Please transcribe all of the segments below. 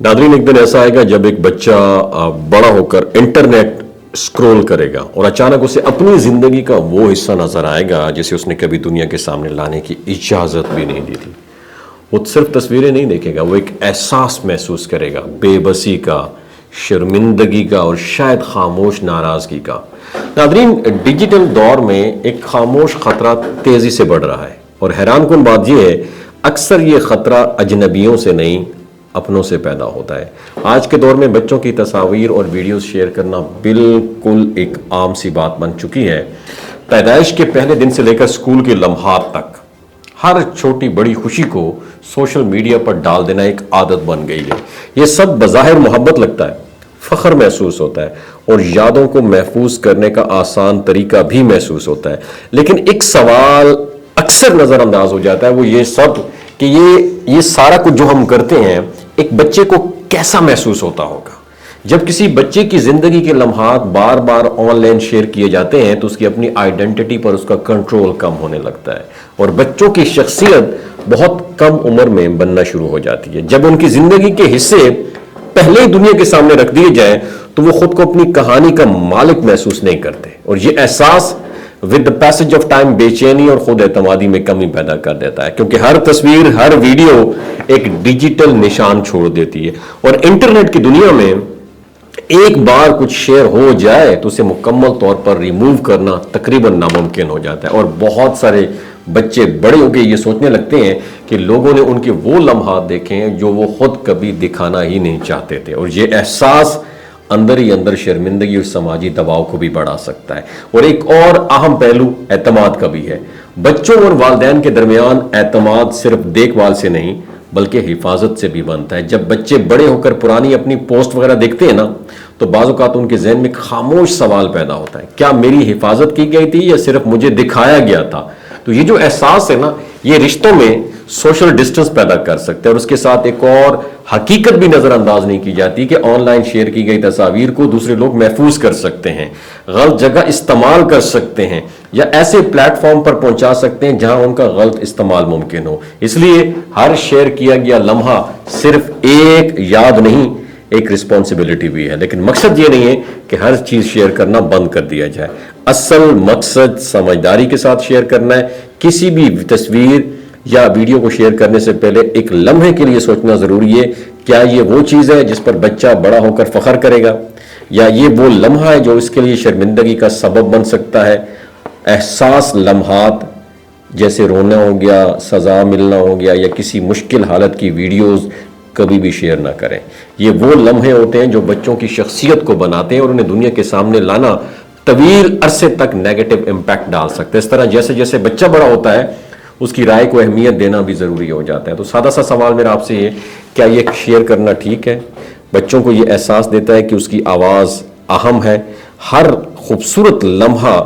Nadreen, एक दिन ऐसा आएगा जब एक बच्चा बड़ा होकर इंटरनेट स्क्रॉल करेगा और अचानक उसे अपनी जिंदगी का वो हिस्सा नजर आएगा जिसे उसने कभी दुनिया के सामने लाने की इजाजत भी नहीं दी थी। वो सिर्फ तस्वीरें नहीं देखेगा, वो एक एहसास महसूस करेगा, बेबसी का, शर्मिंदगी का और शायद खामोश नाराजगी का। नादरीन, डिजिटल दौर में एक खामोश खतरा तेजी से बढ़ रहा है और हैरानकुन बात यह है, अक्सर ये खतरा अजनबियों से नहीं अपनों से पैदा होता है। आज के दौर में बच्चों की तस्वीर और वीडियोस शेयर करना बिल्कुल एक आम सी बात बन चुकी है। पैदाइश के पहले दिन से लेकर स्कूल के लम्हात तक हर छोटी बड़ी खुशी को सोशल मीडिया पर डाल देना एक आदत बन गई है। ये सब बज़ाहिर मोहब्बत लगता है, फख्र महसूस होता है और यादों को महफूज करने का आसान तरीका भी महसूस होता है। लेकिन एक सवाल अक्सर नजरअंदाज हो जाता है, वो ये सब कि ये सारा कुछ जो हम करते हैं एक बच्चे को कैसा महसूस होता होगा। जब किसी बच्चे की जिंदगी के लम्हात बार बार ऑनलाइन शेयर किए जाते हैं तो उसकी अपनी आइडेंटिटी पर उसका कंट्रोल कम होने लगता है और बच्चों की शख्सियत बहुत कम उम्र में बनना शुरू हो जाती है। जब उनकी जिंदगी के हिस्से पहले ही दुनिया के सामने रख दिए जाए तो वो खुद को अपनी कहानी का मालिक महसूस नहीं करते और ये एहसास with the passage of time बेचैनी और खुद एतमादी में कमी पैदा कर देता है, क्योंकि हर तस्वीर, हर वीडियो एक डिजिटल निशान छोड़ देती है और इंटरनेट की दुनिया में एक बार कुछ शेयर हो जाए तो उसे मुकम्मल तौर पर रिमूव करना तकरीबन नामुमकिन हो जाता है। और बहुत सारे बच्चे बड़े होकर ये सोचने लगते हैं कि लोगों ने उनके वो लम्हात देखे हैं जो वो खुद कभी दिखाना ही नहीं चाहते थे और ये एहसास अंदर ही अंदर शर्मिंदगी और समाजी दबाव को भी बढ़ा सकता है। और एक और अहम पहलू एतमाद का भी है। बच्चों और वालिदैन के दरमियान एतमाद सिर्फ देखभाल से नहीं बल्कि हिफाजत से भी बनता है। जब बच्चे बड़े होकर पुरानी अपनी पोस्ट वगैरह देखते हैं ना तो बाज़-औक़ात उनके जहन में खामोश सवाल पैदा होता है, क्या मेरी हिफाजत की गई थी या सिर्फ मुझे दिखाया गया था। तो ये जो एहसास है ना, ये रिश्तों में सोशल डिस्टेंस पैदा कर सकते हैं और उसके साथ एक और हकीकत भी नजरअंदाज नहीं की जाती कि ऑनलाइन शेयर की गई तस्वीर को दूसरे लोग महफूज कर सकते हैं, गलत जगह इस्तेमाल कर सकते हैं या ऐसे प्लेटफॉर्म पर पहुंचा सकते हैं जहां उनका गलत इस्तेमाल मुमकिन हो। इसलिए हर शेयर किया गया लम्हा सिर्फ एक याद नहीं, एक रिस्पॉन्सिबिलिटी भी है। लेकिन मकसद ये नहीं है कि हर चीज शेयर करना बंद कर दिया जाए। असल मकसद समझदारी के साथ शेयर करना है। किसी भी तस्वीर या वीडियो को शेयर करने से पहले एक लम्हे के लिए सोचना जरूरी है, क्या ये वो चीज है जिस पर बच्चा बड़ा होकर फख्र करेगा या ये वो लम्हा है जो इसके लिए शर्मिंदगी का सबब बन सकता है। एहसास लम्हात जैसे रोना हो गया, सजा मिलना हो गया या किसी मुश्किल हालत की वीडियोस कभी भी शेयर ना करें। ये वो लम्हे होते हैं जो बच्चों की शख्सियत को बनाते हैं और उन्हें दुनिया के सामने लाना तवील अरसे तक नेगेटिव इम्पैक्ट डाल सकते हैं। इस तरह जैसे जैसे बच्चा बड़ा होता है उसकी राय को अहमियत देना भी ज़रूरी हो जाता है। तो सादा सा सवाल मेरा आपसे ये, क्या ये शेयर करना ठीक है? बच्चों को ये एहसास देता है कि उसकी आवाज़ अहम है। हर खूबसूरत लम्हा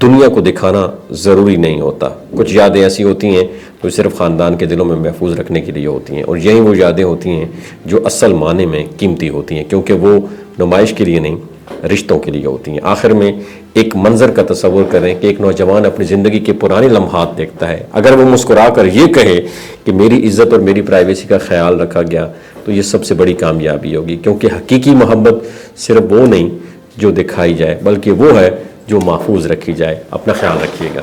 दुनिया को दिखाना ज़रूरी नहीं होता। कुछ यादें ऐसी होती हैं जो सिर्फ ख़ानदान के दिलों में महफूज रखने के लिए होती हैं और यही वो यादें होती हैं जो असल माने में कीमती होती हैं, क्योंकि वो नुमाइश के लिए नहीं, रिश्तों के लिए होती हैं। आखिर में एक मंजर का तस्वुर करें कि एक नौजवान अपनी ज़िंदगी के पुराने लम्हात देखता है। अगर वो मुस्कुरा कर ये कहे कि मेरी इज़्ज़त और मेरी प्राइवेसी का ख्याल रखा गया तो ये सबसे बड़ी कामयाबी होगी, क्योंकि हकीकी मोहब्बत सिर्फ वो नहीं जो दिखाई जाए बल्कि वो है जो महफूज रखी जाए। अपना ख्याल रखिएगा।